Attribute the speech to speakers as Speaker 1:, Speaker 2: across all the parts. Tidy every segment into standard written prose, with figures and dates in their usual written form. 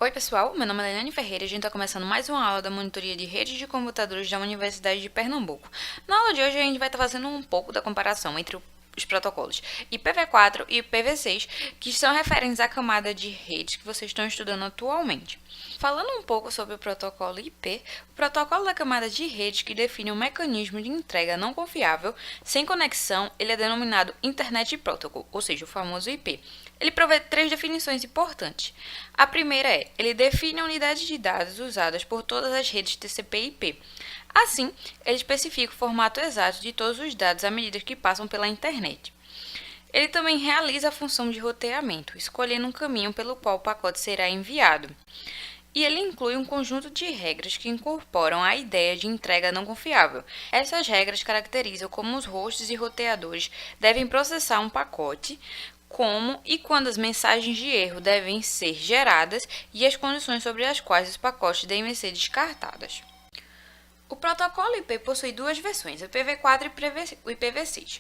Speaker 1: Oi pessoal, meu nome é Leilane Ferreira e a gente está começando mais uma aula da monitoria de redes de computadores da Universidade de Pernambuco. Na aula de hoje a gente vai estar fazendo um pouco da comparação entre os protocolos IPv4 e IPv6, que são referentes à camada de redes que vocês estão estudando atualmente. Falando um pouco sobre o protocolo IP, o protocolo da camada de redes que define um mecanismo de entrega não confiável, sem conexão, ele é denominado Internet Protocol, ou seja, o famoso IP. Ele provê três definições importantes. A primeira é, ele define a unidade de dados usadas por todas as redes TCP/IP. Assim, ele especifica o formato exato de todos os dados à medida que passam pela internet. Ele também realiza a função de roteamento, escolhendo um caminho pelo qual o pacote será enviado. E ele inclui um conjunto de regras que incorporam a ideia de entrega não confiável. Essas regras caracterizam como os hosts e roteadores devem processar um pacote, como e quando as mensagens de erro devem ser geradas e as condições sobre as quais os pacotes devem ser descartadas. O protocolo IP possui duas versões, o IPv4 e o IPv6.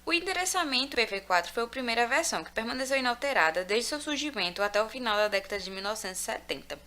Speaker 1: O endereçamento IPv4 foi a primeira versão, que permaneceu inalterada desde seu surgimento até o final da década de 1970.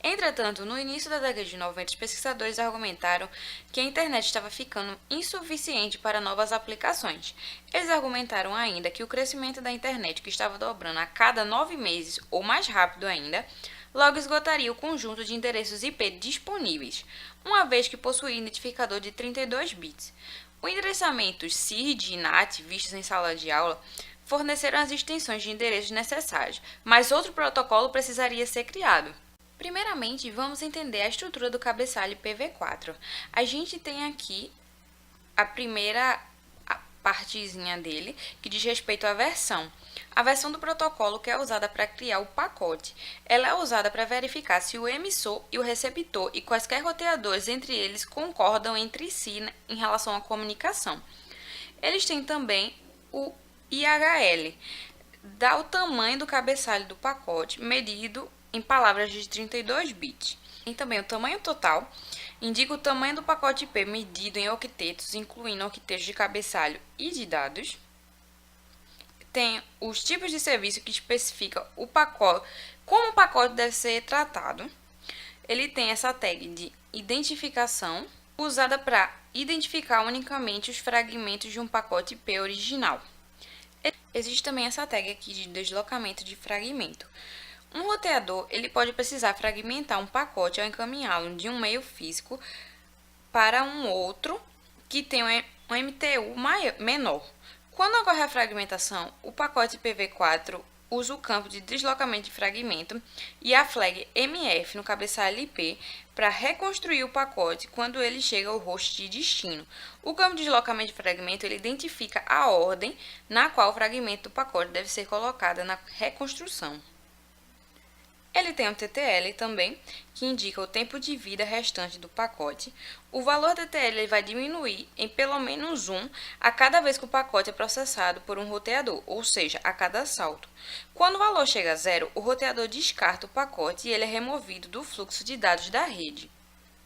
Speaker 1: Entretanto, no início da década de 90, os pesquisadores argumentaram que a internet estava ficando insuficiente para novas aplicações. Eles argumentaram ainda que o crescimento da internet, que estava dobrando a cada 9 meses ou mais rápido ainda, logo esgotaria o conjunto de endereços IP disponíveis, uma vez que possuía identificador de 32 bits. Os endereçamentos CIRD e NAT vistos em sala de aula forneceram as extensões de endereços necessários, mas outro protocolo precisaria ser criado. Primeiramente, vamos entender a estrutura do cabeçalho IPv4. A gente tem aqui a primeira partezinha dele, que diz respeito à versão. A versão do protocolo que é usada para criar o pacote. Ela é usada para verificar se o emissor e o receptor e quaisquer roteadores entre eles concordam entre si em relação à comunicação. Eles têm também o IHL, dá o tamanho do cabeçalho do pacote, medido em palavras de 32 bits. Tem também o tamanho total, indica o tamanho do pacote IP medido em octetos, incluindo octetos de cabeçalho e de dados. Tem os tipos de serviço que especificam o pacote, como o pacote deve ser tratado. Ele tem essa tag de identificação, usada para identificar unicamente os fragmentos de um pacote IP original. Existe também essa tag aqui de deslocamento de fragmento. Um roteador ele pode precisar fragmentar um pacote ao encaminhá-lo de um meio físico para um outro que tem um MTU menor. Quando ocorre a fragmentação, o pacote IPv4 usa o campo de deslocamento de fragmento e a flag MF no cabeçalho IP para reconstruir o pacote quando ele chega ao host de destino. O campo de deslocamento de fragmento ele identifica a ordem na qual o fragmento do pacote deve ser colocado na reconstrução. Ele tem um TTL também, que indica o tempo de vida restante do pacote. O valor TTL vai diminuir em pelo menos 1 a cada vez que o pacote é processado por um roteador, ou seja, a cada salto. Quando o valor chega a 0, o roteador descarta o pacote e ele é removido do fluxo de dados da rede.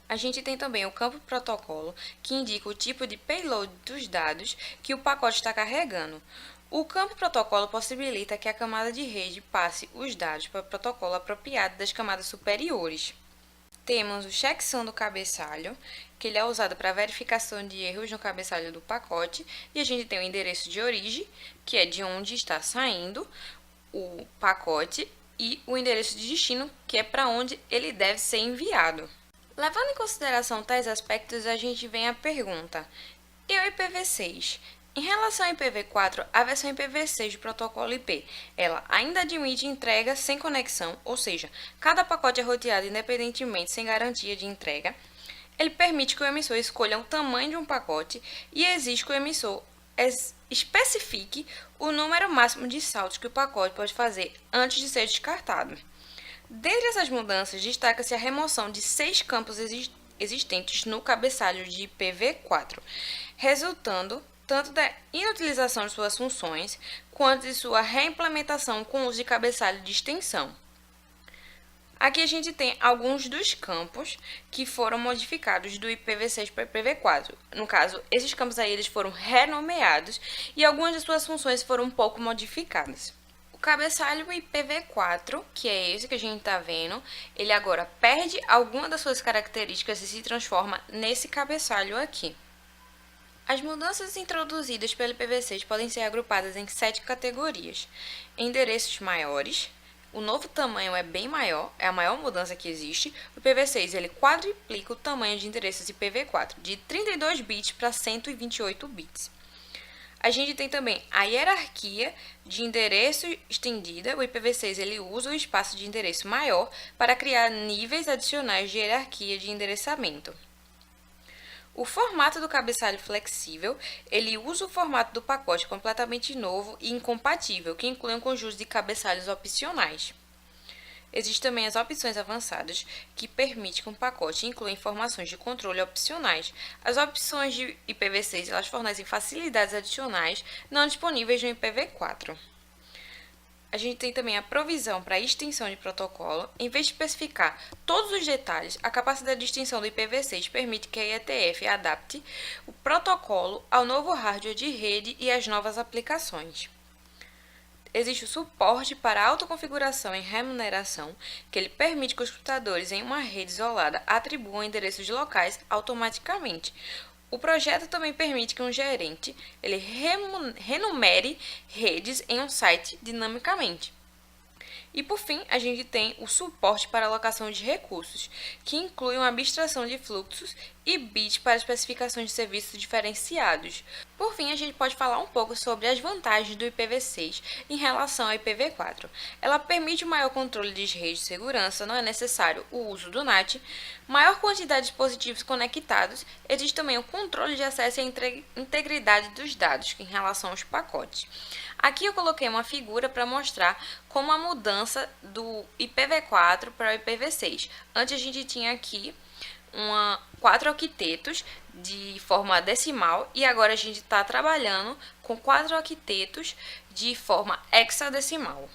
Speaker 1: A gente tem também o campo protocolo, que indica o tipo de payload dos dados que o pacote está carregando. O campo protocolo possibilita que a camada de rede passe os dados para o protocolo apropriado das camadas superiores. Temos o checksum do cabeçalho, que ele é usado para verificação de erros no cabeçalho do pacote, e a gente tem o endereço de origem, que é de onde está saindo o pacote, e o endereço de destino, que é para onde ele deve ser enviado. Levando em consideração tais aspectos, a gente vem à pergunta: e o IPv6? Em relação ao IPv4, a versão IPv6 do protocolo IP, ela ainda admite entrega sem conexão, ou seja, cada pacote é roteado independentemente sem garantia de entrega. Ele permite que o emissor escolha o tamanho de um pacote e exige que o emissor especifique o número máximo de saltos que o pacote pode fazer antes de ser descartado. Dentre essas mudanças, destaca-se a remoção de 6 campos existentes no cabeçalho de IPv4, resultando tanto da inutilização de suas funções, quanto de sua reimplementação com o uso de cabeçalho de extensão. Aqui a gente tem alguns dos campos que foram modificados do IPv6 para o IPv4. No caso, esses campos aí eles foram renomeados e algumas de suas funções foram um pouco modificadas. cabeçalho IPv4, que é esse que a gente está vendo, ele agora perde alguma das suas características e se transforma nesse cabeçalho aqui. As mudanças introduzidas pelo IPv6 podem ser agrupadas em 7 categorias. Endereços maiores, o novo tamanho é bem maior, é a maior mudança que existe. O IPv6 ele quadruplica o tamanho de endereços IPv4, de 32 bits para 128 bits. A gente tem também a hierarquia de endereço estendida. O IPv6 ele usa o espaço de endereço maior para criar níveis adicionais de hierarquia de endereçamento. O formato do cabeçalho flexível, ele usa o formato do pacote completamente novo e incompatível, que inclui um conjunto de cabeçalhos opcionais. Existem também as opções avançadas, que permitem que um pacote inclua informações de controle opcionais. As opções de IPv6 elas fornecem facilidades adicionais não disponíveis no IPv4. A gente tem também a provisão para extensão de protocolo. Em vez de especificar todos os detalhes, a capacidade de extensão do IPv6 permite que a IETF adapte o protocolo ao novo hardware de rede e às novas aplicações. Existe o suporte para autoconfiguração e remuneração, que ele permite que os computadores em uma rede isolada atribuam endereços locais automaticamente. O projeto também permite que um gerente ele renumere redes em um site dinamicamente. E por fim, a gente tem o suporte para alocação de recursos, que inclui uma abstração de fluxos e bits para especificações de serviços diferenciados. Por fim, a gente pode falar um pouco sobre as vantagens do IPv6 em relação ao IPv4. Ela permite um maior controle de redes de segurança, não é necessário o uso do NAT, maior quantidade de dispositivos conectados, existe também o controle de acesso e integridade dos dados em relação aos pacotes. Aqui eu coloquei uma figura para mostrar como a mudança do IPv4 para o IPv6. Antes a gente tinha aqui 4 octetos de forma decimal e agora a gente está trabalhando com 4 octetos de forma hexadecimal.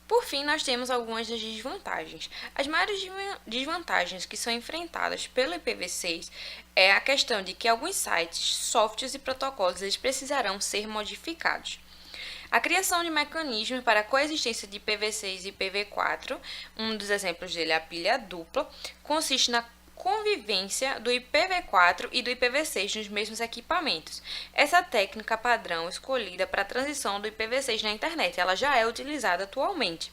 Speaker 1: Por fim, nós temos algumas das desvantagens. As maiores desvantagens que são enfrentadas pelo IPv6 é a questão de que alguns sites, softwares e protocolos eles precisarão ser modificados. A criação de mecanismos para a coexistência de IPv6 e IPv4, um dos exemplos dele é a pilha dupla, consiste na convivência do IPv4 e do IPv6 nos mesmos equipamentos. Essa técnica padrão escolhida para a transição do IPv6 na internet, ela já é utilizada atualmente.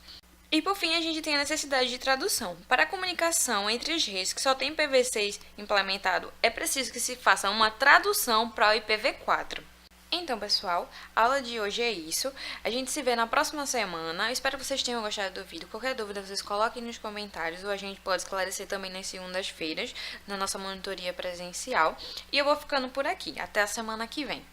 Speaker 1: E por fim, a gente tem a necessidade de tradução. Para a comunicação entre as redes que só tem IPv6 implementado, é preciso que se faça uma tradução para o IPv4. Então, pessoal, a aula de hoje é isso. A gente se vê na próxima semana. Eu espero que vocês tenham gostado do vídeo. Qualquer dúvida, vocês coloquem nos comentários ou a gente pode esclarecer também nas segundas-feiras, na nossa monitoria presencial. E eu vou ficando por aqui. Até a semana que vem.